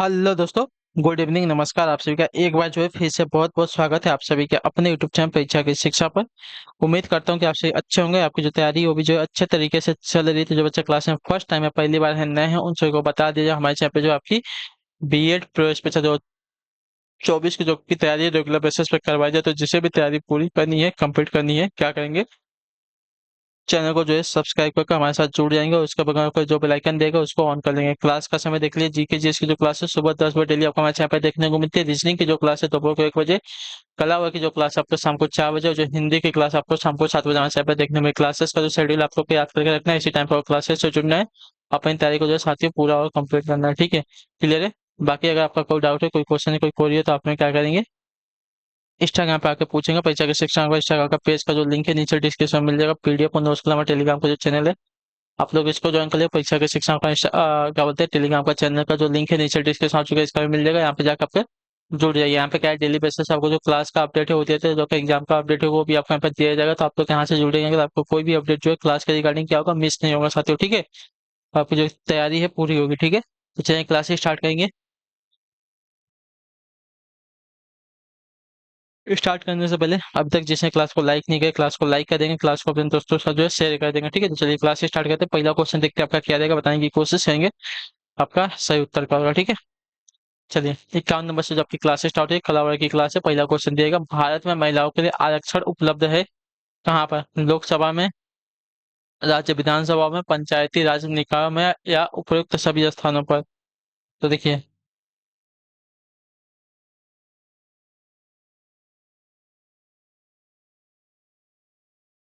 Hello दोस्तों। Good evening, नमस्कार। आप सभी का एक बार जो है फिर से बहुत बहुत स्वागत है आप सभी के अपने यूट्यूब चैनल परीक्षा की शिक्षा पर। उम्मीद करता हूँ कि आप सभी अच्छे होंगे, आपकी जो तैयारी है वो भी जो है अच्छे तरीके से चल रही थी। जो बच्चे क्लास में फर्स्ट टाइम है, पहली बार है, नए हैं, उन सभी को बता दीजिए हमारे चैनल पे जो आपकी बीएड प्रवेश परीक्षा जो 24 की जो की तैयारी है रेगुलर बेसिस पे करवाई जाए। तो जिसे भी तैयारी पूरी करनी है, कंप्लीट करनी है, क्या करेंगे, चैनल को जो है सब्सक्राइब करके हमारे साथ जुड़ जाएंगे और उसके बगल में जो बेल आइकन देगा उसको ऑन कर लेंगे। क्लास का समय देख लीजिए, जीके जीएस की जो क्लास है सुबह 10 बजे डेली आपको हमारे चैनल पर देखने को मिलती है। रीजनिंग की जो क्लास है दोपहर को 1 बजे, कला वर्ग की जो क्लास है आपको शाम को 4 बजे, और जो हिंदी की क्लास आपको शाम को 7 बजे हमारे चैनल पर देखने में। क्लासेस का जो शेड्यूल आप लोग को याद करके रखना है, इसी टाइम पर क्लासेस से जुड़ना है, अपनी तैयारी को जो है साथियों पूरा और कंप्लीट करना है। ठीक है, क्लियर है। बाकी अगर आपका कोई डाउट है, कोई क्वेश्चन है, कोई क्वेरी है, तो आप में क्या करेंगे, इंस्टाग्राम पे आके पूछेंगे। परीक्षा के शिक्षण का इंस्टाग्राम का पेज का जो लिंक है नीचे डिस्क्रिप्शन में मिल जाएगा। पीडीएफ और नोट्स के लिए हमारे टेलीग्राम का जो चैनल है, आप लोग इसको ज्वाइन कर लिया। परीक्षा के शिक्षण का क्या बोलते हैं, टेलीग्राम का चैनल का जो लिंक है नीचे डिस्क्रिप्शन आ चुका है, इसका भी मिल जाएगा। यहाँ पे जाकर आप जुड़ जाइए। यहाँ पे क्या है, डेली बेसिस आपको जो क्लास का अपडेट है होती है, जो कि एग्जाम का अपडेट है वो भी आपको यहाँ पे दिया जाएगा। तो आप लोग यहाँ से जुड़ेंगे तो आपको कोई भी अपडेट जो है क्लास के रिगार्डिंग क्या होगा, मिस नहीं होगा साथियों। ठीक है, आपकी जो तैयारी है पूरी होगी। ठीक है, तो चलिए क्लास स्टार्ट करेंगे। स्टार्ट करने से पहले अभी तक जिसने क्लास को लाइक नहीं किया, क्लास को लाइक कर देंगे, क्लास को अपने दोस्तों के साथ जो है शेयर कर देंगे। ठीक है, तो चलिए क्लास स्टार्ट करते हैं। पहला क्वेश्चन देखते हैं आपका क्या रहेगा, बताने की कोशिश करेंगे, आपका सही उत्तर क्या होगा। ठीक है, चलिए 51 नंबर से जो आपकी क्लास स्टार्ट हुई, कला वर्ग की क्लास है। पहला क्वेश्चन दिएगा, भारत में महिलाओं के लिए आरक्षण उपलब्ध है कहाँ पर? लोकसभा में, राज्य विधानसभा में, पंचायती राज निकायों में, या उपयुक्त सभी स्थानों पर? तो देखिए,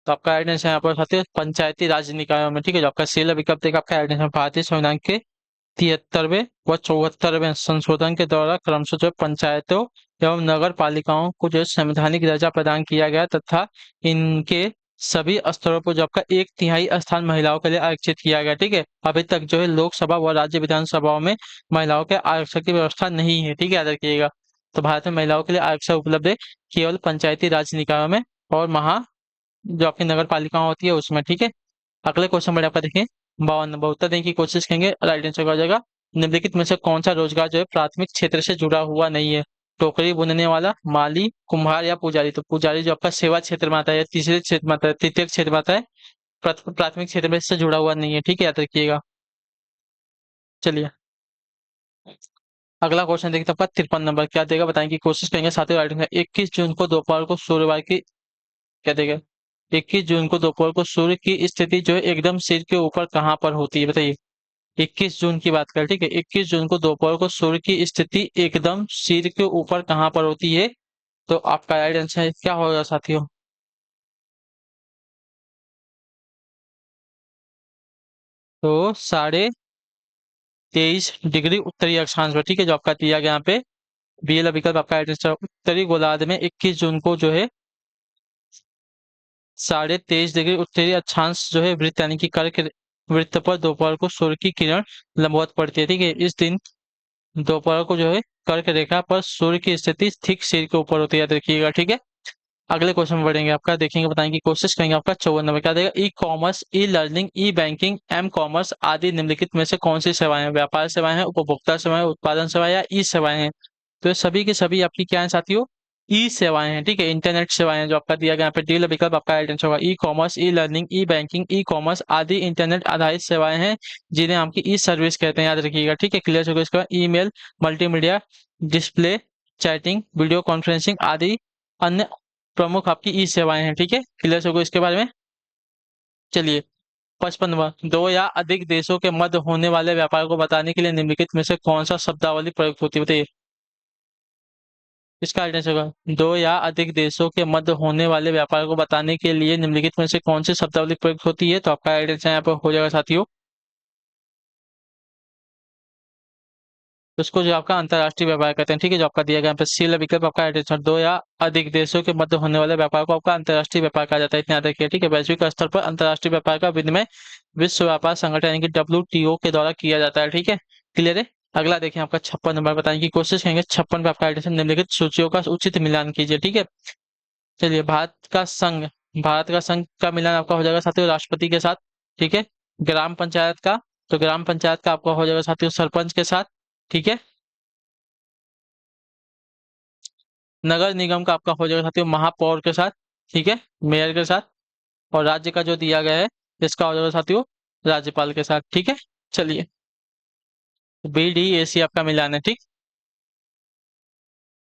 तो आपका एडेंस यहाँ पर साथी पंचायती राज निकायों में। ठीक है, जो आपका सीला विकल्प देगा आपका एडेंस में भारतीय संविधान के 73वें व 74वें संशोधन के द्वारा क्रमशः जो है पंचायतों एवं नगर पालिकाओं को जो है संवैधानिक दर्जा प्रदान किया गया, तथा इनके सभी स्तरों पर जो आपका 1/3 स्थान महिलाओं के लिए आरक्षित किया गया। ठीक है, अभी तक जो है लोकसभा व राज्य विधानसभाओं में महिलाओं के आरक्षण की व्यवस्था नहीं है। ठीक है, याद रखिएगा। तो भारत में महिलाओं के लिए आरक्षण उपलब्ध है केवल पंचायती राज निकायों में और जो आपकी नगर पालिका होती है उसमें। ठीक है, अगले क्वेश्चन में आपका देखिए 52 नंबर, उत्तर देने की कोशिश करेंगे, राइट आंसर हो जाएगा। निम्नलिखित में से कौन सा रोजगार जो है प्राथमिक क्षेत्र से जुड़ा हुआ नहीं है? टोकरी बुनने वाला, माली, कुम्हार, या पुजारी? तो पुजारी जो आपका सेवा क्षेत्र में आता है, या तीसरे क्षेत्र में आता है, तृतीय क्षेत्र में आता है, प्राथमिक क्षेत्र में इससे जुड़ा हुआ नहीं है। ठीक है, याद रखिएगा। चलिए अगला क्वेश्चन देखते हैं आपका 53 नंबर, क्या देगा बताने की कोशिश करेंगे साथियों। राइट आंसर 21 जून को दोपहर को सूर्यवार की, क्या देगा, 21 जून को दोपहर को सूर्य की स्थिति जो है एकदम सिर के ऊपर कहाँ पर होती है, बताइए। 21 जून की बात करें, ठीक है, 21 जून को दोपहर को सूर्य की स्थिति एकदम सिर के ऊपर कहाँ पर होती है? तो आपका राइट आंसर क्या होगा साथियों? तो 23.5 डिग्री उत्तरी अक्षांश पर। ठीक है, जो आपका दिया गया यहाँ पे बी वाला विकल्प आपका राइट आंसर। उत्तरी गोलार्ध में 21 जून को जो है 23.5 डिग्री उत्तरी अक्षांश जो है वृत्त यानी कि कर्क वृत्त पर दोपहर को सूर्य की किरण लंबवत पड़ती है। ठीक है, इस दिन दोपहर को जो है कर्क रेखा पर सूर्य की स्थिति ठीक सिर के ऊपर होती है, याद रखिएगा। ठीक है, अगले क्वेश्चन में बढ़ेंगे, आपका देखेंगे, बताने की कोशिश करेंगे। आपका 54 नंबर क्या देगा, ई कॉमर्स, ई लर्निंग, ई बैंकिंग, एम कॉमर्स आदि निम्नलिखित में से कौन सी सेवाएं हैं? व्यापार सेवाएं हैं, उपभोक्ता सेवाएं, उत्पादन सेवाएं, या ई सेवाएं हैं? तो ये सभी की सभी आपकी क्या है साथियों, ई सेवाएं हैं। ठीक है, इंटरनेट सेवाएं हैं, जो आपका दिया गया यहाँ पे डी वाला विकल्प आपका राइट आंसर होगा। ई कॉमर्स, ई लर्निंग, ई बैंकिंग, ई कॉमर्स आदि इंटरनेट आधारित सेवाएं हैं, जिन्हें आपकी ई सर्विस कहते हैं, याद रखिएगा। ठीक है, क्लियर हो गया। इसका email, multimedia, display, chatting, video conferencing आदि अन्य प्रमुख आपकी ई सेवाएं हैं। ठीक है, क्लियर हो गया इसके बारे में। चलिए 55 दो या अधिक देशों के मध्य होने वाले व्यापार को बताने के लिए निम्नलिखित में से कौन सा शब्दावली प्रयुक्त होती है, बताइए। इसका आइडेंस होगा, दो या अधिक देशों के मध्य होने वाले व्यापार को बताने के लिए निम्नलिखित में से कौन सी शब्दावली प्रयुक्त होती है? तो आपका आइडेंस यहाँ पर हो जाएगा साथियों, उसको जो आपका अंतर्राष्ट्रीय व्यापार कहते हैं। ठीक है, जो आपका दिया गया यहाँ पे सी विकल्प आपका आइडेंस, दो या अधिक देशों के मध्य होने वाले व्यापार को आपका अंतर्राष्ट्रीय व्यापार कहा जाता है, इतना याद रखिए। ठीक है, वैश्विक स्तर पर अंतर्राष्ट्रीय व्यापार का विनिमय विश्व व्यापार संगठन यानी कि WTO के द्वारा किया जाता है। ठीक है, क्लियर है। अगला देखें, आपका 56 नंबर बताने की कोशिश करेंगे। 56 पे आपका आइडेंस, निम्नलिखित सूचियों का उचित मिलान कीजिए। ठीक है, चलिए भारत का संघ का मिलान आपका हो जाएगा साथियों राष्ट्रपति के साथ। ठीक है, ग्राम पंचायत का, तो ग्राम पंचायत का आपका हो जाएगा साथियों सरपंच के साथ। ठीक है, नगर निगम का आपका हो जाएगा साथियों महापौर के साथ, ठीक है, मेयर के साथ। और राज्य का जो दिया गया है इसका हो जाएगा साथियों राज्यपाल के साथ, ठीक है। चलिए, BDAC आपका मिलान है, ठीक।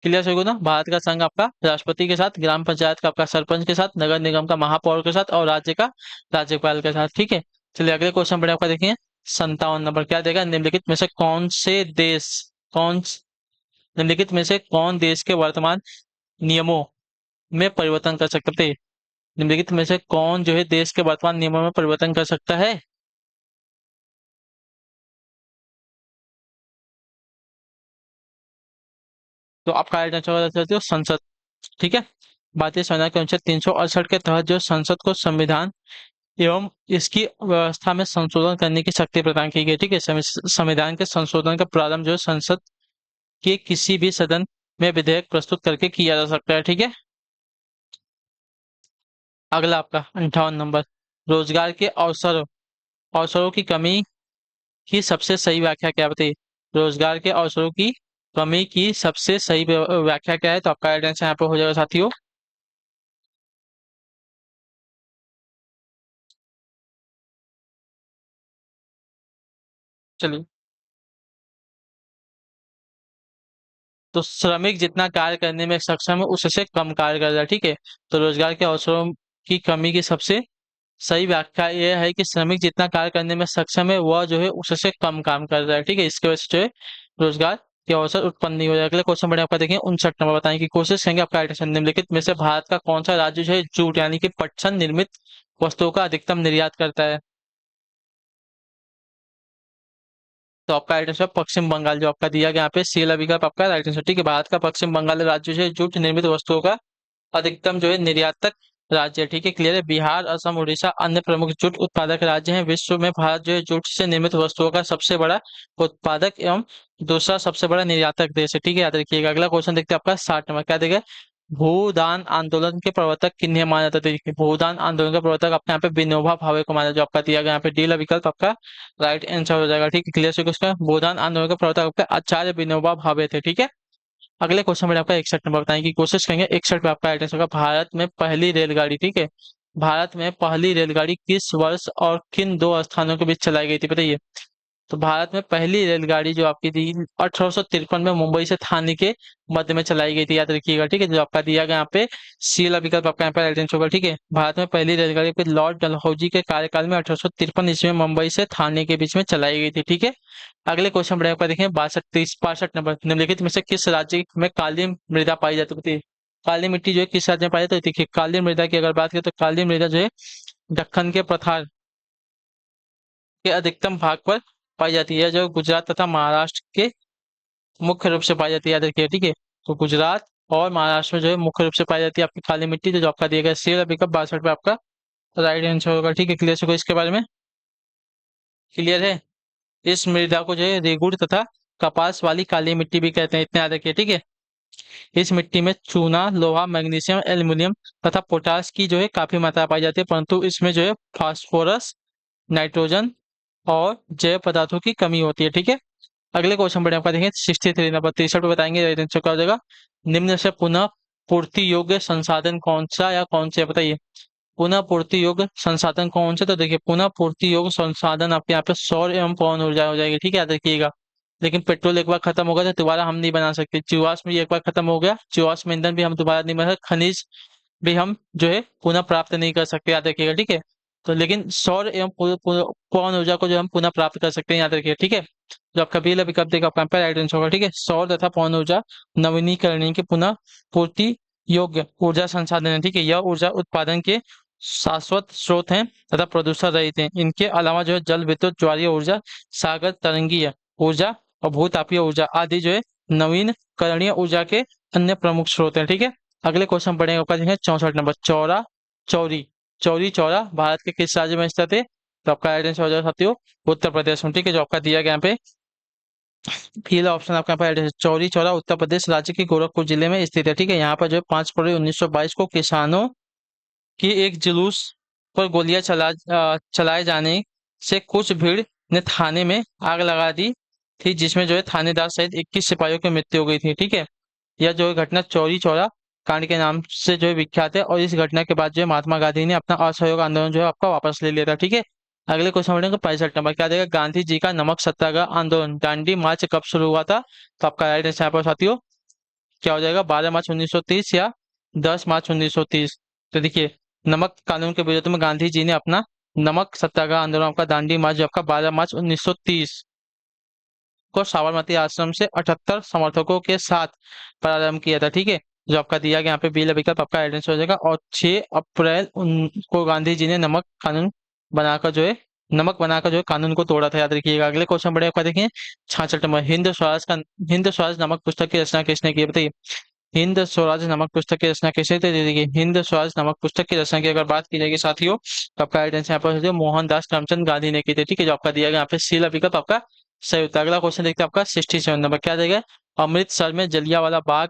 क्लियर सही ना। भारत का संघ आपका राष्ट्रपति के साथ, ग्राम पंचायत का आपका सरपंच के साथ, नगर निगम का महापौर के साथ और राज्य का राज्यपाल के साथ, ठीक है। चलिए अगले क्वेश्चन पर आपका देखिए 57 नंबर क्या देगा, निम्नलिखित में से कौन से देश, कौन निम्नलिखित में से कौन देश के वर्तमान नियमों में परिवर्तन कर सकते हैं। निम्नलिखित में से कौन जो है देश के वर्तमान नियमों में परिवर्तन कर सकता है। तो आपका राइट आंसर होगा साथियों संसद, ठीक है। भारतीय संविधान के अनुच्छेद 368 के तहत जो संसद को संविधान एवं इसकी व्यवस्था में संशोधन करने की शक्ति प्रदान की गई, ठीक है। संविधान के संशोधन का प्रारंभ जो है संसद के किसी भी सदन में विधेयक प्रस्तुत करके किया जा सकता है, ठीक है। अगला आपका 58 नंबर, रोजगार के अवसरों अवसरों की कमी की सबसे सही व्याख्या क्या बताइए। रोजगार के अवसरों की कमी की सबसे सही व्याख्या क्या है। तो आपका राइट आंसर यहाँ पे हो जाएगा साथियों चलिए, तो श्रमिक जितना कार्य करने में सक्षम है उससे कम कार्य कर रहा है, ठीक है। तो रोजगार के अवसरों की कमी की सबसे सही व्याख्या यह है कि श्रमिक जितना कार्य करने में सक्षम है वह जो है उससे कम काम कर रहा है, ठीक है। इसकी वजह से जो है रोजगार के अवसर उत्पन्न नहीं हो जाए। अगले क्वेश्चन बढ़िया आपका देखें 59 नंबर, बताएं कि कोशिश करेंगे आपका राइट आंसर, निम्नलिखित में से भारत का कौन सा राज्य जो है जूट यानी कि पटसन निर्मित वस्तुओं का अधिकतम निर्यात करता है। तो आपका राइट आंसर पश्चिम बंगाल, जो आपका दिया गया यहाँ पे सी वाला विकल्प आपका राइट आंसर, ठीक है। भारत का पश्चिम बंगाल राज्य जो है जूट निर्मित वस्तुओं का अधिकतम जो है निर्यातक राज्य है, ठीक है। क्लियर है। बिहार, असम, उड़ीसा अन्य प्रमुख जूट उत्पादक राज्य हैं। विश्व में भारत जो है जूट से निर्मित वस्तुओं का सबसे बड़ा उत्पादक एवं दूसरा सबसे बड़ा निर्यातक देश है, ठीक है। याद रखिएगा। अगला क्वेश्चन देखते हैं आपका 60 नंबर क्या देगा, भूदान आंदोलन के प्रवर्तक किन्हें माना जाता है। देखिए भूदान आंदोलन का प्रवर्तक आपके यहाँ पे विनोबा भावे को माना, जो आपका दिया गया यहाँ पे डी वाला विकल्प आपका राइट आंसर हो जाएगा, ठीक है। क्लियर से क्वेश्चन, भूदान आंदोलन के प्रवर्तक आपके आचार्य विनोबा भावे थे, ठीक है। अगले क्वेश्चन में आपका 61 नंबर, बताएं कि कोशिश करेंगे 61 पे आपका एड्रेस होगा, भारत में पहली रेलगाड़ी, ठीक है। भारत में पहली रेलगाड़ी किस वर्ष और किन दो स्थानों के बीच चलाई गई थी बताइए। तो भारत में पहली रेलगाड़ी जो आपकी थी 1853 में मुंबई से थाने के मध्य में चलाई गई थी, याद रखिएगा, ठीक है। जो आपका दिया गया यहाँ पे सी वाला विकल्प आपका यहाँ पे राइट आंसर होगा, ठीक है। भारत में पहली रेलगाड़ी पे लॉर्ड डलहौजी के कार्यकाल में 1853 ईस्वी में मुंबई से थाने के बीच में चलाई गई थी, ठीक है। अगले क्वेश्चन बढ़िया आपका देखें 62 नंबर, निम्नलिखित में से किस राज्य में काली मृदा पाई जाती है। काली मिट्टी जो है किस राज्य में पाई जाती है। देखिए काली मृदा की अगर बात करें तो काली मृदा जो है दक्कन के पठार के अधिकतम भाग पर पाई जाती है, जो गुजरात तथा महाराष्ट्र के मुख्य रूप से पाई जाती है, याद रखिए, ठीक है। तो गुजरात और महाराष्ट्र में जो है मुख्य रूप से पाई जाती है आपकी काली मिट्टी, जो आपका दिया गया सी विकल्प 62 पे आपका राइट आंसर होगा, ठीक है। क्लियर से इसके बारे में क्लियर है। इस मृदा को जो है रेगुड़ तथा कपास वाली काली मिट्टी भी कहते हैं, इतने याद रखिए, ठीक है। इस मिट्टी में चूना, लोहा, मैग्नीशियम, एल्युमिनियम तथा पोटास की जो है काफी मात्रा पाई जाती है, परंतु इसमें जो है फास्फोरस, नाइट्रोजन और जैव पदार्थों की कमी होती है, ठीक है। अगले क्वेश्चन बढ़िया आपका देखें 63 नंबर, 63 पे बताएंगे राइट आंसर क्या हो जाएगा, निम्न से पुनः पूर्ति योग्य संसाधन कौन सा या कौन से बताइए। पुनः पूर्ति योग्य संसाधन कौन से, तो देखिए पुनः पूर्ति योग्य संसाधन आपके यहाँ पे सौर एवं पवन ऊर्जा हो जाएगी, ठीक है, याद रखिएगा। लेकिन पेट्रोल एक बार खत्म होगा तो दोबारा हम नहीं बना सकते, जीवाश्म भी एक बार खत्म हो गया, जीवाश्म ईंधन भी हम दोबारा नहीं बना सकते, खनिज भी हम जो है पुनः प्राप्त नहीं कर सकते, याद रखिएगा, ठीक है। तो लेकिन सौर एवं पवन ऊर्जा को जो हम पुनः प्राप्त कर सकते हैं, याद रखिए, ठीक है। जो आपका बी विकल्प देगा आपका राइट आंसर होगा, ठीक है। सौर तथा पवन ऊर्जा नवीनीकरणीय की पुनः पूर्ति योग्य ऊर्जा संसाधन है, ठीक है। यह ऊर्जा उत्पादन के शाश्वत स्रोत हैं तथा प्रदूषण रहित हैं। इनके अलावा जो है जल विद्युत, ज्वारीय ऊर्जा, सागर तरंगीय ऊर्जा और भूतापीय ऊर्जा आदि जो है नवीन करणीय ऊर्जा के अन्य प्रमुख स्रोत हैं, ठीक है। अगले क्वेश्चन पढ़ेंगे आपका देखें 64 नंबर, चौरा चौरी चौरी चौरा भारत के किस राज्य में स्थित है। तो आपका राइट आंसर हो जाएगा साथियों उत्तर प्रदेश में, ठीक है। जो आपका दिया गया यहाँ पे पहला ऑप्शन आपका यहाँ पे चौरी चौरा उत्तर प्रदेश राज्य के गोरखपुर जिले में स्थित है, ठीक है। यहाँ पर जो है 5 फरवरी 1922 को किसानों की एक जुलूस पर गोलियां चलाए जाने से कुछ भीड़ ने थाने में आग लगा दी थी, जिसमें जो है थानेदार सहित 21 सिपाहियों की मृत्यु हो गई थी, ठीक है। यह जो है घटना चौरी चौरा कांड के नाम से जो है विख्यात है, और इस घटना के बाद जो है महात्मा गांधी ने अपना असहयोग आंदोलन जो है आपका वापस ले लिया था। ठीक है, अगले क्वेश्चन बढ़ेंगे 65 नंबर। क्या देगा? गांधी जी का नमक सत्याग्रह आंदोलन दांडी मार्च कब शुरू हुआ था? तो आपका राइट आंसर यहाँ पर साथियों क्या हो जाएगा? 12 मार्च 1930 या 10 मार्च 1930। तो देखिए, नमक कानून के विरोध में गांधी जी ने अपना नमक सत्याग्रह आंदोलन आपका दांडी मार्च जो आपका 12 मार्च 1930 को साबरमती आश्रम से 78 समर्थकों के साथ प्रारंभ किया था। ठीक है, जो आपका दिया गया यहाँ पे बी विकल्प आपका आइडेंटिटी हो जाएगा। और 6 अप्रैल को गांधी जी ने नमक बनाकर जो है कानून को तोड़ा था, याद रखिएगा। अगले क्वेश्चन बढ़े आपका देखिए 66 नंबर। हिंद स्वराज नामक पुस्तक की रचना किसने की है? बताइए, हिंद स्वराज नामक पुस्तक की रचना किसने की? तो देखिए, हिंद स्वराज नामक पुस्तक की रचना की अगर बात की जाएगी साथियों, तो आपका आइडेंटिटी यहाँ पर हो जाएगा मोहनदास करमचंद गांधी ने की थी। ठीक है, जो आपका दिया गया यहाँ पे सी विकल्प आपका सही उत्तर। अगला क्वेश्चन देखते हैं आपका 67 नंबर। क्या देगा? अमृतसर में जलियांवाला बाग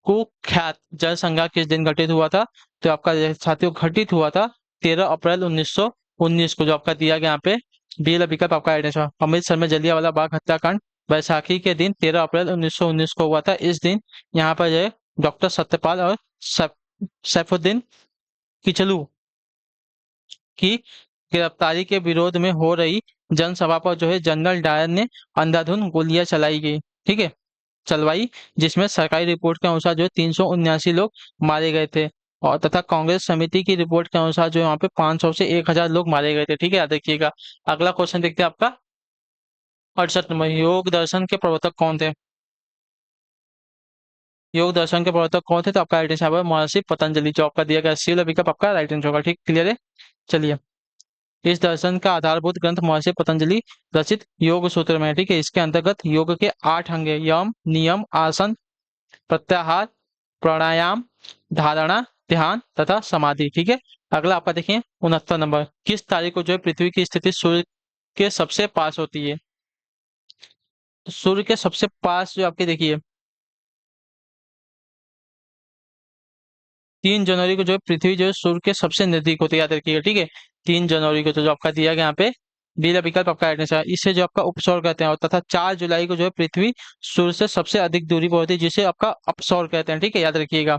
कुख्यात जनसंहार किस दिन घटित हुआ था? तो आपका साथियों घटित हुआ था 13 अप्रैल 1919 को, जो आपका दिया गया यहाँ पे बी विकल्प आपका आइडेंटिटी। अमृतसर में जलियांवाला बाग हत्याकांड बैसाखी के दिन 13 अप्रैल 1919 को हुआ था। इस दिन यहाँ पर जो है डॉक्टर सत्यपाल और सैफुद्दीन किचलू की गिरफ्तारी के विरोध में हो रही जनसभा पर जो है जनरल डायर ने अंधाधुंध गोलियां चलाई गई। ठीक है, चलवाई, जिसमें सरकारी रिपोर्ट के अनुसार जो है 379 लोग मारे गए थे, और तथा कांग्रेस समिति की रिपोर्ट के अनुसार जो यहाँ पे 500 से 1000 लोग मारे गए थे। ठीक है, याद रखिएगा। अगला क्वेश्चन देखते हैं आपका 68 नंबर। योग दर्शन के प्रवर्तक कौन थे? योग दर्शन के प्रवर्तक कौन थे? तो आपका राइट आंसर है महर्षि पतंजलि, जो आपका दिया गया सी विकल्प आपका राइट आंसर होगा। ठीक, क्लियर है। चलिए, इस दर्शन का आधारभूत ग्रंथ महर्षि पतंजलि रचित योग सूत्र में है। ठीक है, इसके अंतर्गत योग के 8 अंग हैं: यम, नियम, आसन, प्रत्याहार, प्राणायाम, धारणा, ध्यान तथा समाधि। ठीक है, अगला आपका देखिए 69 नंबर। किस तारीख को जो है पृथ्वी की स्थिति सूर्य के सबसे पास होती है? तो सूर्य के सबसे पास जो आपके देखिए 3 जनवरी को जो है पृथ्वी जो है सूर्य के सबसे नजदीक होती है, याद रखिएगा। ठीक है, 3 जनवरी को तो जो आपका दिया गया यहाँ पे बी विकल्प आपका राइट आंसर है। इसे जो आपका उपसौर कहते हैं, और तथा 4 जुलाई को जो है पृथ्वी सूर्य से सबसे अधिक दूरी पर होती है, जिसे आपका अपसौर कहते हैं। ठीक है, याद रखिएगा।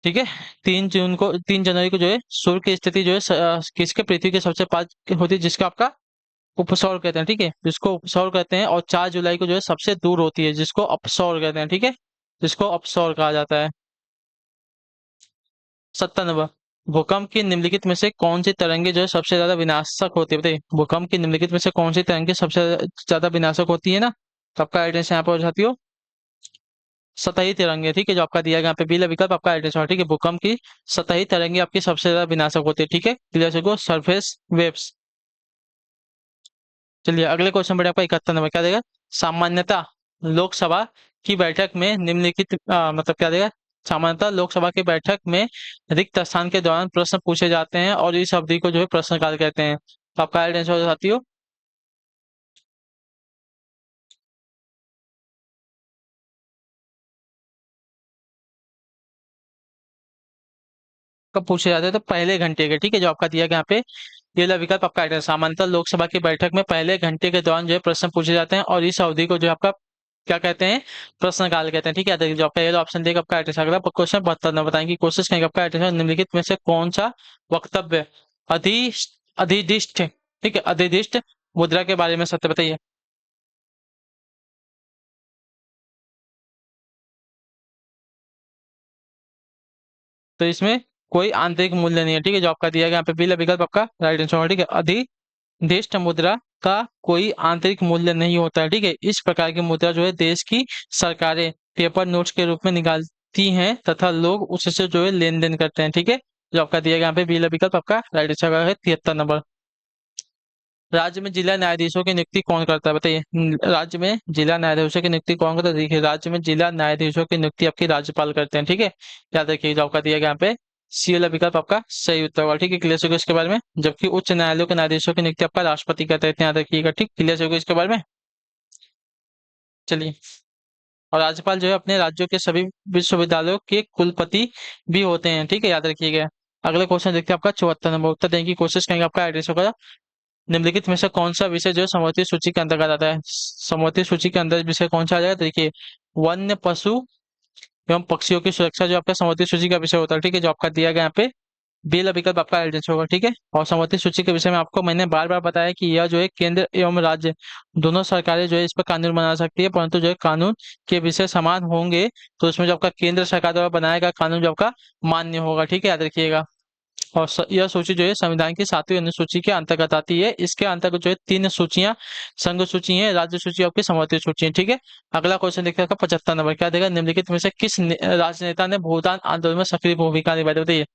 ठीक है, 3 जनवरी को जो है सूर्य की स्थिति जो है किसके पृथ्वी के सबसे पास होती है, जिसका आपका उपसौर कहते हैं। ठीक है, जिसको उपसौर कहते हैं। और 4 जुलाई को जो है सबसे दूर होती है, जिसको अपसौर कहते हैं। ठीक है, जिसको अपसौर कहा जाता है। 70 नंबर। भूकंप की निम्नलिखित में से कौन सी तरंगे जो है सबसे ज्यादा विनाशक होती है? बताइए, भूकंप की निम्नलिखित में से कौन सी तरंगे सबसे ज्यादा विनाशक होती है ना? तो आपका राइट आंसर यहाँ पर हो जाती हो सतही तरंगे। ठीक है, जो आपका दिया गया यहाँ पे बी विकल्प आपका राइट आंसर। ठीक है, भूकंप की सतही तरंगे आपकी सबसे ज्यादा विनाशक होती है। ठीक है, क्लियर को सरफेस वेव्स। चलिए, अगले क्वेश्चन बढ़े आपका 71 नंबर। क्या देगा? सामान्यतः लोकसभा की बैठक में निम्नलिखित मतलब क्या देगा? सामान्यतः लोकसभा की बैठक में रिक्त स्थान के दौरान प्रश्न पूछे जाते हैं, और इस अवधि को जो है प्रश्नकाल कहते हैं। तो आपका राइट आंसर हो जाती हो कब पूछे जाते हैं? तो पहले घंटे के। ठीक है, जो आपका दिया गया यहाँ पे ये वाला विकल्प आपका राइट है। सामान्यतः लोकसभा की बैठक में पहले घंटे के दौरान जो है प्रश्न पूछे जाते हैं, और इस अवधि को जो है आपका क्या कहते हैं? प्रश्नकाल कहते हैं। ठीक है, तो जो आपका ये ऑप्शन देगा आपका राइट आंसर। अगला क्वेश्चन 72 में बताएंगे कोशिश करेंगे आपका राइट आंसर निम्नलिखित में से कौन सा वक्तव्य अधिदिष्ट, ठीक है, अधिदिष्ट मुद्रा के बारे में सत्य बताइए। तो इसमें कोई आंतरिक मूल्य नहीं है। ठीक है, जो आपका दिया गया यहाँ पे पहला विकल्प आपका राइट आंसर होगा। ठीक है, अधिदिष्ट मुद्रा का कोई आंतरिक मूल्य नहीं होता है। ठीक है, इस प्रकार की मुद्रा जो है देश की सरकारें पेपर नोट्स के रूप में निकालती हैं, तथा लोग उससे जो है लेन देन करते हैं। ठीक है, जो आपका दिया गया यहाँ पे पहला विकल्प आपका राइट आंसर है 73 नंबर। राज्य में जिला न्यायाधीशों की नियुक्ति कौन करता है? बताइए, राज्य में जिला न्यायाधीशों की नियुक्ति कौन करता है? देखिए, राज्य में जिला न्यायाधीशों की नियुक्ति आपकी राज्यपाल करते हैं। ठीक है, याद रखिए, जो आपका दिया गया यहाँ पे सी वाला विकल्प आपका सही उत्तर होगा। ठीक है, क्लियर होगा इसके बारे में। जबकि उच्च न्यायालयों के न्यायाधीशों की नियुक्ति आपका राष्ट्रपति करते हैं, याद रखिएगा। ठीक, क्लियर होगा इसके बारे में। चलिए, और राज्यपाल जो है अपने राज्यों के सभी विश्वविद्यालयों के कुलपति भी होते हैं। ठीक है, याद रखिएगा। अगले क्वेश्चन देखते हैं आपका 74 नंबर। उत्तर देने की कोशिश करेंगे, आपका एड्रेस होगा निम्नलिखित में से कौन सा विषय जो है समवर्ती सूची के अंतर्गत आता है? समवर्ती सूची के अंदर विषय कौन सा आ जाएगा? देखिए, वन्य पशु एवं पक्षियों की सुरक्षा जो आपका समवर्ती सूची का विषय होता है, ठीक है, जो आपका दिया गया यहाँ पे बी वाला विकल्प आपका एलिजेंस होगा, ठीक है। और समवर्ती सूची के विषय में आपको मैंने बार बार बताया कि यह जो है केंद्र एवं राज्य दोनों सरकारें जो है इस पर कानून बना सकती है, परंतु जो है कानून के विषय समान होंगे तो उसमें जो आपका केंद्र सरकार द्वारा बनाया गया कानून जो आपका मान्य होगा, ठीक है, याद रखिएगा। और यह सूची जो है संविधान की 7वीं अनुसूची के अंतर्गत आती है। इसके अंतर्गत जो है 3 सूचियां संघ सूची है, राज्य सूची आपकी समवर्ती सूची है, ठीक है। अगला क्वेश्चन देखते हैं 75 नंबर, क्या देगा? निम्नलिखित में से किस राजनेता ने भूदान आंदोलन में सक्रिय भूमिका निभाई? बताइए,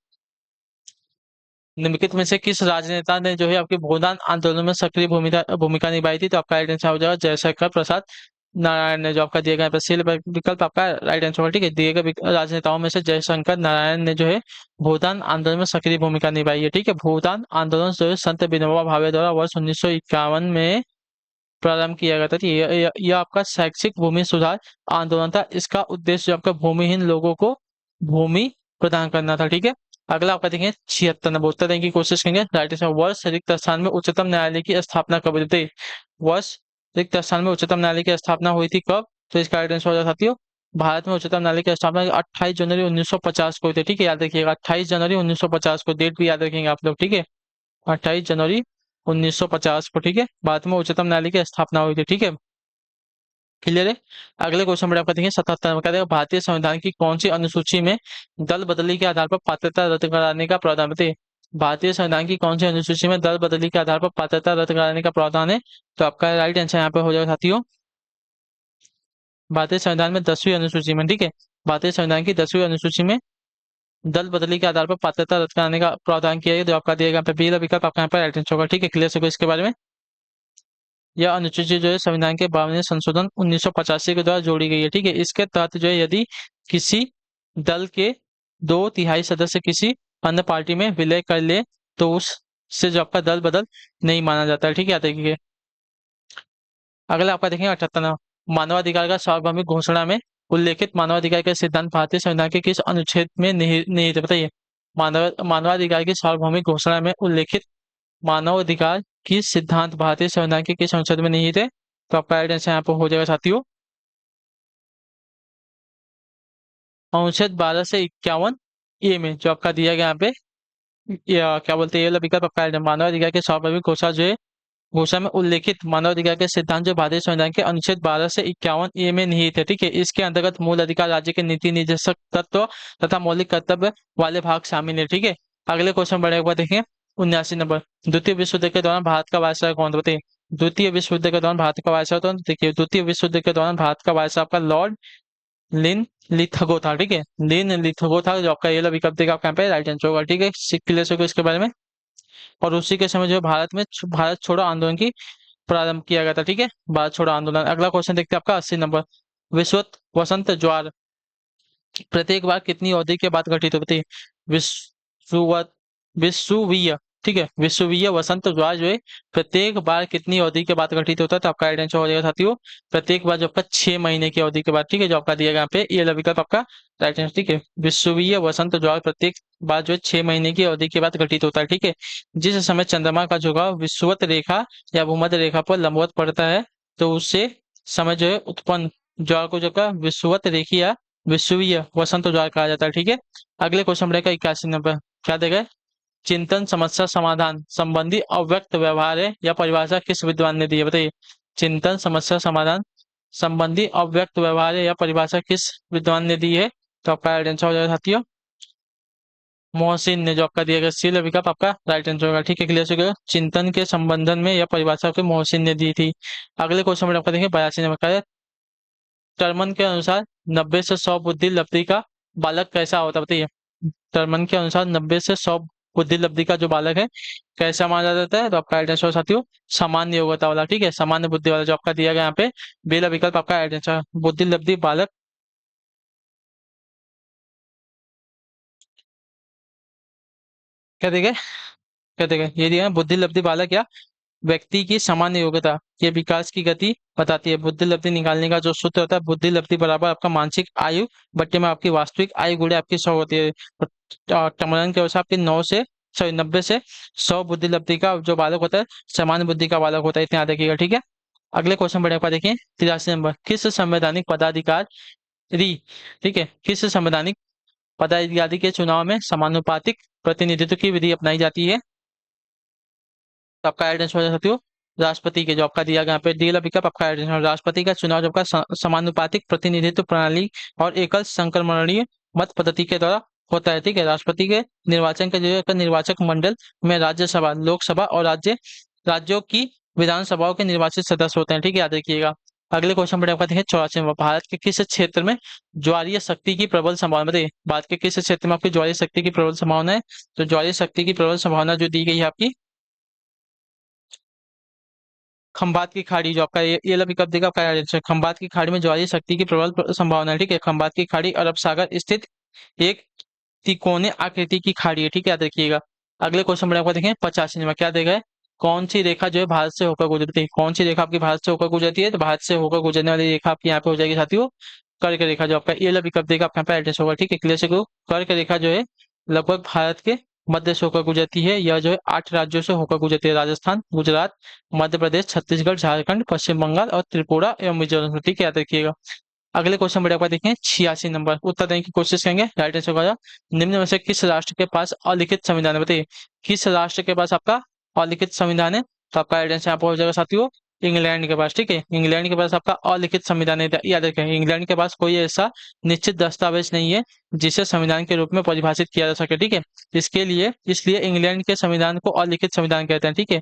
निम्नलिखित में से किस राजनेता ने जो है आपके भूदान आंदोलन में सक्रिय भूमिका भूमिका निभाई थी? तो आपका राइट आंसर हो जाएगा जयशंकर प्रसाद नारायण ने, जो आपका दिया गया सी विकल्प आपका राइट आंसर होगा, ठीक है। दिए गए राजनेताओं में से जयशंकर नारायण ने जो है भूदान आंदोलन में सक्रिय भूमिका निभाई है, ठीक है। भूदान आंदोलन जो है संत विनोबा भावे द्वारा वर्ष 1951 में प्रारंभ किया गया था। तो यह आपका शैक्षिक भूमि सुधार आंदोलन था। इसका उद्देश्य जो आपका भूमिहीन लोगों को भूमि प्रदान करना था, ठीक है। अगला आपका देखेंगे 76 नंबर, उत्तर देने की कोशिश करेंगे। राइट आंसर, वर्ष रिक्त स्थान में उच्चतम न्यायालय की स्थापना कब हुई थी? वर्ष रिक्त स्थान में उच्चतम न्यायालय की स्थापना हुई थी कब? तो इसका राइट आंसर हो जाएगा साथियों, भारत में उच्चतम न्यायालय की स्थापना 28 जनवरी 1950 को हुई थी, ठीक है, याद रखिएगा 28 जनवरी 1950 को, डेट भी याद रखेंगे आप लोग, ठीक है। 28 जनवरी 1950 को, ठीक है, भारत में उच्चतम न्यायालय की स्थापना हुई थी, ठीक है। क्लियर है। अगले क्वेश्चन में आपका देखेंगे 77 में, कहते हैं भारतीय संविधान की कौन सी अनुसूची में दल बदली के आधार पर पात्रता रद्द कराने का प्रावधान है? भारतीय संविधान की कौन सी अनुसूची में दल बदली के आधार पर पात्रता रद्द कराने का प्रावधान है? तो आपका राइट आंसर यहाँ पे हो जाएगा साथियों, भारतीय संविधान में 10वीं अनुसूची में, ठीक है, भारतीय संविधान की 10वीं अनुसूची में दल बदली के आधार पर पात्रता रद्द कराने का प्रावधान किया है, जो आपका दिएगा यहाँ पे बी विकल्प आपका यहाँ पे राइट आंसर होगा, ठीक है। क्लियर से इसके बारे में, यह अनुसूची जो है संविधान के 52वें संशोधन 1985 के द्वारा जोड़ी गई है, ठीक है। इसके तहत जो है यदि किसी दल के 2/3 सदस्य किसी अन्य पार्टी में विलय कर ले तो उससे जो आपका दल बदल नहीं माना जाता है, ठीक है, याद रखिए। अगला आपका देखेंगे 78, मानवाधिकार का सार्वभौमिक घोषणा में उल्लेखित मानवाधिकार के सिद्धांत भारतीय संविधान के किस अनुच्छेद में निहित है? बताइए, मानवाधिकार की सार्वभौमिक घोषणा में उल्लेखित मानवाधिकार की सिद्धांत भारतीय संविधान के किस अनुच्छेद में निहित है? तो आपका राइट आंसर यहाँ पर हो जाएगा साथियों, अनुच्छेद 12 से 51 ए में, जो आपका दिया गया यहाँ पे या क्या बोलते हैं, ये वाला विकल्प आपका मानवाधिकार के सार्वभौमिक घोषणा जो है घोषणा में उल्लेखित मानवाधिकार के सिद्धांत जो भारतीय संविधान के अनुच्छेद 12 से 51 ए में निहित है, ठीक है। इसके अंतर्गत मूल अधिकार, राज्य के नीति निर्देशक तत्व तथा मौलिक कर्तव्य वाले भाग शामिल है, ठीक है। अगले क्वेश्चन बढ़ने के बाद देखें 79 नंबर, द्वितीय विश्व युद्ध के दौरान भारत का वायसराय कौन था? बताइए, द्वितीय विश्व युद्ध के दौरान भारत का वायसराय, तो देखिए द्वितीय विश्व युद्ध के दौरान भारत का वायसराय आपका लॉर्ड लिन लिथगो था, ठीक है, लिन लिथगो था, जो आपका ये वाला विकल्प देगा आपका यहाँ पे राइट आंसर होगा, ठीक है। क्लियर हो गया इसके बारे में। और उसी के समय जो है भारत में भारत छोड़ो आंदोलन की प्रारंभ किया गया था, ठीक है, भारत छोड़ो आंदोलन। अगला क्वेश्चन देखते हैं आपका 80 नंबर, विश्व वसंत ज्वार प्रत्येक बार कितनी अवधि के बाद घटित होती है? विश्व विश्ववीय, ठीक है, विश्ववीय वसंत ज्वार जो है प्रत्येक बार कितनी अवधि के बाद घटित होता है? तो आपका राइट आंसर हो जाएगा साथियों, प्रत्येक बार जो आपका 6 महीने की अवधि के बाद, ठीक है, जो आपका दिया गया यहाँ पे ये विकल्प आपका राइट आंसर, ठीक है। विश्ववीय वसंत ज्वार प्रत्येक बार जो है 6 महीने की अवधि के बाद घटित होता है, ठीक है। जिस समय चंद्रमा का झुकाव विषुवत रेखा या भूमध्य रेखा पर लंबवत पड़ता है तो उससे समय जो है उत्पन्न ज्वार को जो का विषुवत रेखी या विश्ववीय वसंत ज्वार कहा जाता है, ठीक है। अगले क्वेश्चन रहेगा 81 नंबर, क्या देगा? चिंतन समस्या समाधान संबंधी अव्यक्त व्यवहार है या परिभाषा किस विद्वान ने दी है? बताइए, चिंतन समस्या समाधान संबंधी अव्यक्त व्यवहार है या परिभाषा किस विद्वान ने दी है? तो आपका राइट आंसर हो जाएगा साथियों, मोहसिन ने, जो आपका दिया गया सी विकल्प आपका राइट आंसर होगा, ठीक है। क्लियर हो गया, चिंतन के संबंधन में यह परिभाषा के मोहसिन ने दी थी। अगले क्वेश्चन में आपका देखेंगे 82 नंबर का, टर्मन के अनुसार 90 से 100 बुद्धि लब्धि का बालक कैसा होता है? बताइए, टर्मन के अनुसार 90 से 100 बुद्धि लब्धि का जो बालक है कैसा माना जाता है? तो आपका राइट आंसर साथियों, सामान्य योग्यता वाला, ठीक है, सामान्य बुद्धि वाला, जो आपका दिया गया यहाँ पे बेला विकल्प आपका राइट आंसर, बुद्धि लब्धि बालक क्या देगा? क्या देगा? ये दिया है, बुद्धि लब्धि बालक या व्यक्ति की सामान्य योग्यता ये विकास की गति बताती है। बुद्धि लब्धि निकालने का जो सूत्र होता है, बुद्धि लब्धि बराबर आपका मानसिक आयु बट्टे में आपकी वास्तविक आयु गुणे आपकी 100 होती है। टर्मन के अनुसार आपकी 9 से सॉरी 90 से 100 बुद्धि लब्धि का जो बालक होता है सामान्य बुद्धि का बालक होता है, इतना याद रखिएगा, ठीक है। अगले क्वेश्चन बढ़े आपका देखिए 83 नंबर, किस संवैधानिक पदाधिकारी, ठीक है, किस संवैधानिक पदाधिकारी के चुनाव में समानुपातिक प्रतिनिधित्व की विधि अपनाई जाती है? तो आपका आंसर हो सकती हो राष्ट्रपति के, जो आपका दिया गया यहाँ पे डी विकल्प आपका आंसर, राष्ट्रपति का चुनाव जो आपका समानुपातिक प्रतिनिधित्व प्रणाली और एकल संक्रमणीय मत पद्धति के द्वारा होता है, ठीक है। राष्ट्रपति के निर्वाचन के जो निर्वाचक मंडल में राज्यसभा, लोकसभा और राज्यों की विधानसभाओं के निर्वाचित सदस्य होते हैं, ठीक है, याद रखिएगा। अगले क्वेश्चन पर आपका देखिए 84 में, भारत के किस क्षेत्र में ज्वारीय शक्ति की प्रबल संभावना बताइए? भारत के किस क्षेत्र में आपकी ज्वारीय शक्ति की प्रबल संभावना है? तो ज्वारीय शक्ति की प्रबल संभावना जो दी गई है आपकी खंबात की खाड़ी, जो आपका ये वाला विकल्प देगा आपका आंसर, खंबात की खाड़ी में ज्वारीय शक्ति की प्रबल संभावना है, ठीक है। खंबात की खाड़ी अरब सागर स्थित एक तिकोने आकृति की खाड़ी है, ठीक है, याद रखिएगा। अगले क्वेश्चन में आपको देखें 85 नंबर, क्या देगा है? कौन सी रेखा जो है भारत से होकर गुजरती है? कौन सी रेखा आपकी भारत से होकर गुजरती है? तो भारत से होकर गुजरने वाली रेखा आपकी यहाँ पे हो जाएगी साथियों कर्क रेखा, जो आपका ये वाला विकल्प देगा आपका यहाँ पे एड्रेस होगा, ठीक है, क्लियर से करो। कर्क रेखा जो है लगभग भारत के मध्य से होकर गुजरती है, यह जो है 8 राज्यों से होकर गुजरती है, राजस्थान, गुजरात, मध्य प्रदेश, छत्तीसगढ़, झारखंड, पश्चिम बंगाल और त्रिपुरा एवं मिजोरम से, ठीक है, याद रखिएगा। अगले क्वेश्चन बढ़िया आपका देखें 86 नंबर, उत्तर देने की कोशिश करेंगे, राइट आंसर होगा निम्न में से किस राष्ट्र के पास अलिखित संविधान है? बताइए किस राष्ट्र के पास आपका अलिखित संविधान है? तो आपका राइट आंसर यहाँ पर हो जाएगा साथियों इंग्लैंड के पास, ठीक है, इंग्लैंड के पास आपका अलिखित संविधान है, याद रखें इंग्लैंड के पास कोई ऐसा निश्चित दस्तावेज नहीं है जिसे संविधान के रूप में परिभाषित किया जा सके, ठीक है। इसके लिए इसलिए इंग्लैंड के संविधान को अलिखित संविधान कहते हैं, ठीक है।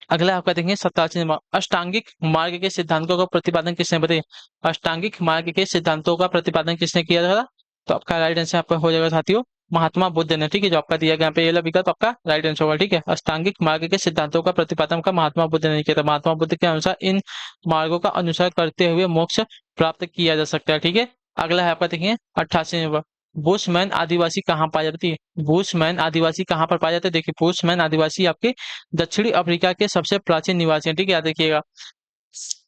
अगला आपका देखेंगे 87 नंबर, अष्टांगिक मार्ग के सिद्धांतों का प्रतिपादन किसने? बताइए अष्टांगिक मार्ग के सिद्धांतों का प्रतिपादन किसने किया था? तो आपका राइट आंसर आपका हो जाएगा साथियों महात्मा बुद्ध ने, ठीक है, जो आपका दिया गया यहाँ पे ये वाला विकल्प आपका राइट आंसर होगा, ठीक है। अष्टांगिक मार्ग के सिद्धांतों का प्रतिपादन का महात्मा बुद्ध ने किया था। महात्मा बुद्ध के अनुसार इन मार्गों का अनुसरण करते हुए मोक्ष प्राप्त किया जा सकता है, ठीक है। अगला है आपका देखिए 88 नंबर, बुशमैन आदिवासी कहाँ पाए जाते हैं? बुशमैन आदिवासी कहाँ पर पाए जाते हैं? देखिए बुशमैन आदिवासी आपके दक्षिणी अफ्रीका के सबसे प्राचीन निवासी हैं, ठीक है, याद रखिएगा।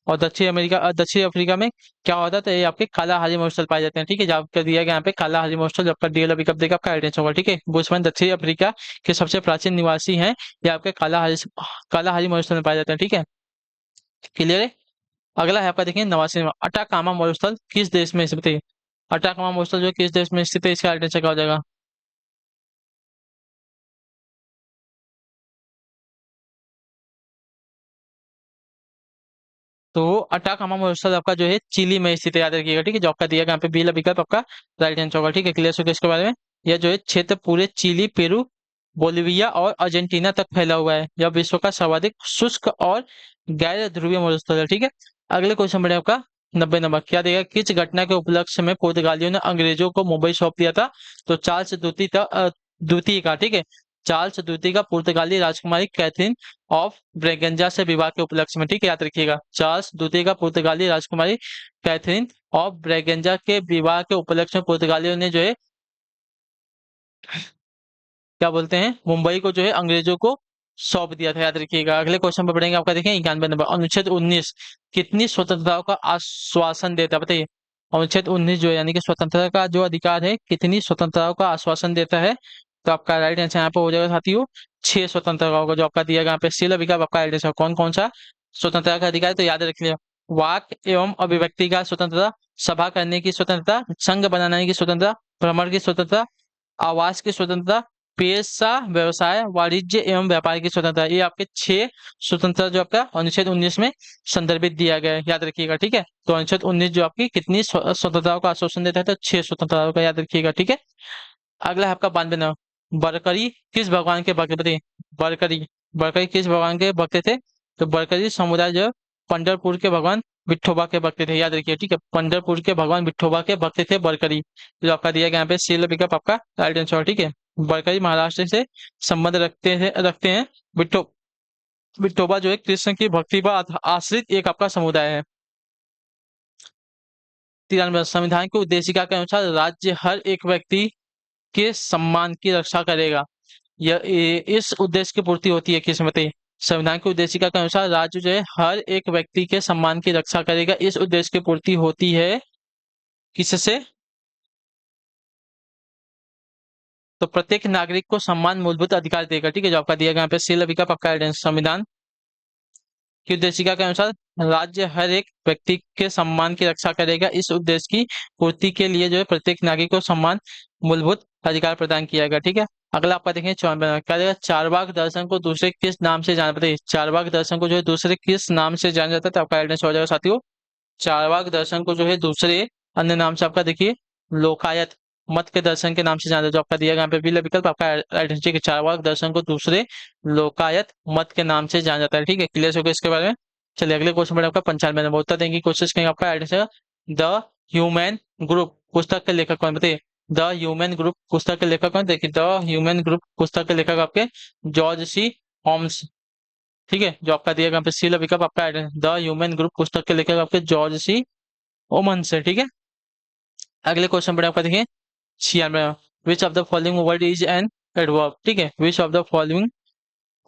और दक्षिण अफ्रीका में क्या होता है? तो ये आपके काला हाली मरुस्थल पाए जाते हैं, ठीक है, जब आपका दिया गया यहाँ पे काला हाली मरुस्थल, जो आपका डीएल पिकअप देगा आपका आइडेंस होगा, ठीक है। बुशमैन दक्षिण अफ्रीका के सबसे प्राचीन निवासी हैं, ये आपके काला हाली मरुस्थल में पाए जाते हैं, ठीक है, क्लियर है। अगला है आपका देखिए 89 में, अटाकामा मरुस्थल किस देश में स्थित है? अटाकामा मरुस्थल जो है किस देश में स्थित है? इसका आइडेंस क्या हो जाएगा? तो अटाकामा महोत्सव आपका जो है चिली में स्थित है, याद रखिएगा, ठीक है, जो आपका दिया गया यहाँ पे बी वाला विकल्प आपका राइट आंसर होगा, ठीक है, क्लियर हो गया इसके बारे में। यह जो है क्षेत्र पूरे चिली, पेरू, बोलिविया और अर्जेंटीना तक फैला हुआ है। यह विश्व का सर्वाधिक शुष्क और गैर ध्रुवीय मरुस्थल है, ठीक है। अगले क्वेश्चन बढ़े आपका 90 नंबर, क्या देगा किस घटना के उपलक्ष्य में पुर्तगालियों ने अंग्रेजों को मुंबई सौंप दिया था? तो द्वितीय का, ठीक है, चार्ल्स द्वितीय का पुर्तगाली राजकुमारी कैथरीन ऑफ ब्रेगेंजा से विवाह के उपलक्ष्य में, ठीक है, याद रखिएगा, चार्ल्स द्वितीय का पुर्तगाली राजकुमारी कैथरीन ऑफ ब्रेगेंजा के विवाह के उपलक्ष्य में पुर्तगालियों ने जो है क्या बोलते हैं मुंबई को जो है अंग्रेजों को सौंप दिया था, याद रखिएगा। अगले क्वेश्चन पर बढ़ेंगे, आपका देखें 91 नंबर, अनुच्छेद 19 कितनी स्वतंत्रताओं का आश्वासन देता है? बताइए अनुच्छेद 19 जो है यानी कि स्वतंत्रता का जो अधिकार है कितनी स्वतंत्रताओं का आश्वासन देता है? तो आपका राइट आंसर यहाँ पे हो जाएगा साथियों 6 स्वतंत्रताओं का, जो आपका दिया गया यहाँ पे सी विकल्प आपका राइट आंसर कौन कौन सा स्वतंत्रता का अधिकार है? तो याद रख लिया, वाक एवं अभिव्यक्ति का स्वतंत्रता, सभा करने की स्वतंत्रता, संघ बनाने की स्वतंत्रता, भ्रमण की स्वतंत्रता, आवास की स्वतंत्रता, पेशा व्यवसाय, वाणिज्य एवं व्यापार की स्वतंत्रता, ये आपके 6 स्वतंत्रता जो आपका अनुच्छेद 19 में संदर्भित दिया गया है, याद रखिएगा, ठीक है। तो अनुच्छेद 19 जो आपकी कितनी स्वतंत्रताओं का आश्वासन देता है? तो 6 स्वतंत्रताओं का, याद रखिएगा, ठीक है। अगला है आपका 92 नंबर, बरकरी किस भगवान के भक्त? बताइए बरकरी बरकरी किस भगवान के भक्त थे? तो बरकरी समुदाय जो है पंढरपुर के भगवान विठोबा के भक्त थे, याद रखिए, ठीक है, पंढरपुर के भगवान विठोबा के भक्त थे बरकरी, जो आपका दिया गया यहाँ पे सील पिकअप आपका राइट आंसर, ठीक है। बरकरी महाराष्ट्र से संबंध रखते हैं विठो विठोबा जो है कृष्ण की भक्ति पर आश्रित एक आपका समुदाय है। 93 संविधान की उद्देशिका के अनुसार राज्य हर एक व्यक्ति के सम्मान की रक्षा करेगा। इस उद्देश्य की पूर्ति होती है किस? बताइए संविधान की उद्देशिका के अनुसार राज्य जो है हर एक व्यक्ति के सम्मान की रक्षा करेगा, इस उद्देश्य की पूर्ति होती है किससे? तो प्रत्येक नागरिक को सम्मान मूलभूत अधिकार देगा, ठीक है, जो आपका दिया गया यहाँ पे सी विकल्प आपका संविधान की उद्देशिका के अनुसार राज्य हर एक व्यक्ति के सम्मान की रक्षा करेगा। इस उद्देश्य की पूर्ति के लिए जो है प्रत्येक नागरिक को सम्मान मूलभूत अधिकार प्रदान किया गया, ठीक है। अगला आपका देखें 54 क्या देगा, चारवाक दर्शन को दूसरे किस नाम से जाना, बताइए चारवाक दर्शन को जो है दूसरे किस नाम से जाना जाता है, तो आपका आइडेंस हो जाएगा साथियों। चारवाक दर्शन को जो है दूसरे अन्य नाम से आपका देखिए लोकायत मत के दर्शन के नाम से जाना जाता है, जो आपका दिया गया यहाँ पे बी विकल्प आपका आइडेंटिटी के चारवाक दर्शन को दूसरे लोकायत मत के नाम से जाना जाता है, ठीक है। क्लियर हो गया इसके बारे में। चलिए अगले क्वेश्चन पर आपका 95 नंबर उत्तर देंगे कोशिश करेंगे। आपका आइडेंटिटी द ह्यूमन ग्रुप पुस्तक के लेखक कौन, बताइए द ह्यूमन ग्रुप पुस्तक के लेखक कौन, देखिए द ह्यूमन ग्रुप पुस्तक के लेखक आपके जॉर्ज सी होम्स, ठीक है, जो आपका दिया गया यहाँ पे सी विकल्प आपका द ह्यूमन ग्रुप पुस्तक के लेखक आपके जॉर्ज सी ओमन्स है, ठीक है। अगले क्वेश्चन पर आपका देखिए 96 which of the following word is an adverb, ठीक है, which of the following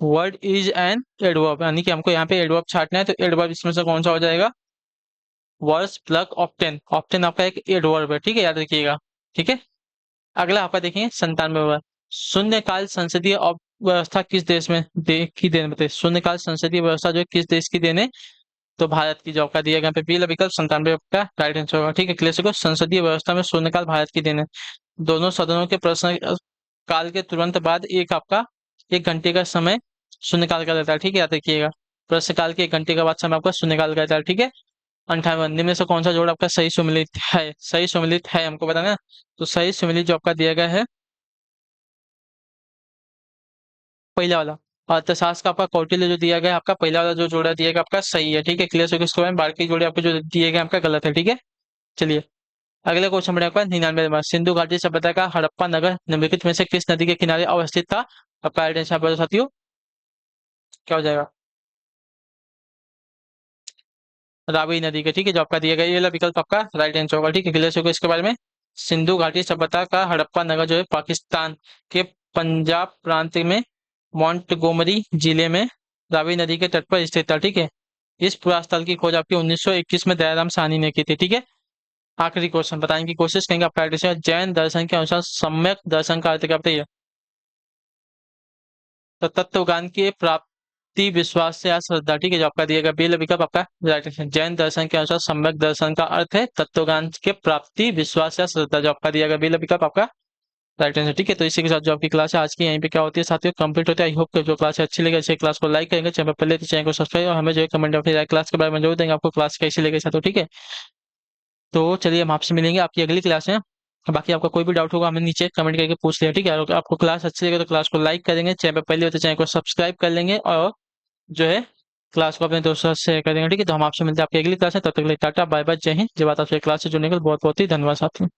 word is an adverb, यानी कि हमको यहाँ पे एडवर्ब छाटना है, तो एडवर्ब इसमें से कौन सा हो जाएगा, वर्स प्लग ऑप्टेन, ऑप्टेन आपका एक एडवर्ब है, ठीक है, याद रखिएगा, ठीक है। अगला आपका देखिए 97 शून्यकाल संसदीय व्यवस्था किस देश में की देन, बताइए शून्यकाल संसदीय व्यवस्था जो है किस देश की देन है, तो भारत की, जो आपका दिया गया पे पी विकल्प 97 का राइट आंसर होगा, ठीक है। क्लियर को संसदीय व्यवस्था में शून्यकाल भारत की देन है। दोनों सदनों के प्रश्न काल के तुरंत बाद एक आपका 1 घंटे का समय शून्यकाल का रहता है, ठीक है, याद रखिएगा प्रश्नकाल के 1 घंटे के बाद समय आपका शून्यकाल का रहता है, ठीक है। 58 निम्न में से कौन सा जोड़ आपका सही सुमिलित है, सही सुमिलित है हमको बताना, तो सही सुमिलित जो आपका दिया गया है पहला वाला अर्थशास्त्र का आपका कौटिल्य जो दिया गया है आपका पहला वाला जो जोड़ा दिया गया आपका सही है, ठीक है। क्लियर हो गया, बाकी जोड़े आपके जो दिए गए आपका गलत है, ठीक है। चलिए अगले क्वेश्चन बढ़े आपका 99 नंबर सिंधु घाटी सभ्यता का हड़प्पा नगर निम्नलिखित में से किस नदी के किनारे अवस्थित था, आपका आइडेंस यहाँ पर साथियों क्या हो जाएगा, रावी नदी के, ठीक है, जो आपका दिया गया ये वाला विकल्प आपका राइट आंसर होगा, ठीक है। क्लियर हो गया इसके बारे में। सिंधु घाटी सभ्यता का हड़प्पा नगर जो है पाकिस्तान के पंजाब प्रांत में मोंटगोमरी जिले में रावी नदी के तट पर स्थित था, ठीक है। इस पुरास्थल की खोज आपकी 1921 में दयाराम साहनी ने की थी, ठीक है। आखिरी क्वेश्चन बताने की कोशिश करेंगे आपका आइडेंटिटी जैन दर्शन के अनुसार सम्यक दर्शन का अर्थ क्या, बताइए तो तत्व ज्ञान की प्राप्ति विश्वास से या श्रद्धा, ठीक है, जो आपका दिया गया बी विकल्प आपका राइट आंसर। जैन दर्शन के अनुसार सम्यक दर्शन का अर्थ है तत्व ज्ञान के प्राप्ति विश्वास या श्रद्धा, जो आपका दिया गया बी विकल्प आपका राइट आंसर, ठीक है। तो इसी के साथ जो आपकी क्लास है आज की यहीं पे क्या होती है साथियों कंप्लीट होती है। आई होप कि जो क्लास है अच्छी लगे, अच्छी क्लास को लाइक करेंगे, चैनल पर पहले तो चैनल को सब्सक्राइब और हमें जो है कमेंट अपनी क्लास के बारे में जरूर देंगे, आपको क्लास कैसी लगे साथियों, ठीक है। तो चलिए हम आपसे मिलेंगे आपकी अगली क्लास में। बाकी आपका कोई भी डाउट होगा हमें नीचे कमेंट करके पूछ लिया, ठीक है। और आपको क्लास अच्छी लगे तो क्लास को लाइक करेंगे, चैनल पर पहले होते चैनल को सब्सक्राइब कर लेंगे और जो है क्लास को अपने दोस्तों से शेयर कर देंगे, ठीक है। तो हम आपसे मिलते हैं आपकी अगली क्लास में, तब तक के लिए टाटा बाय बाय, जय हिंद, जय भारत। आपसे क्लास से जुड़ने के लिए बहुत बहुत ही धन्यवाद साथियों।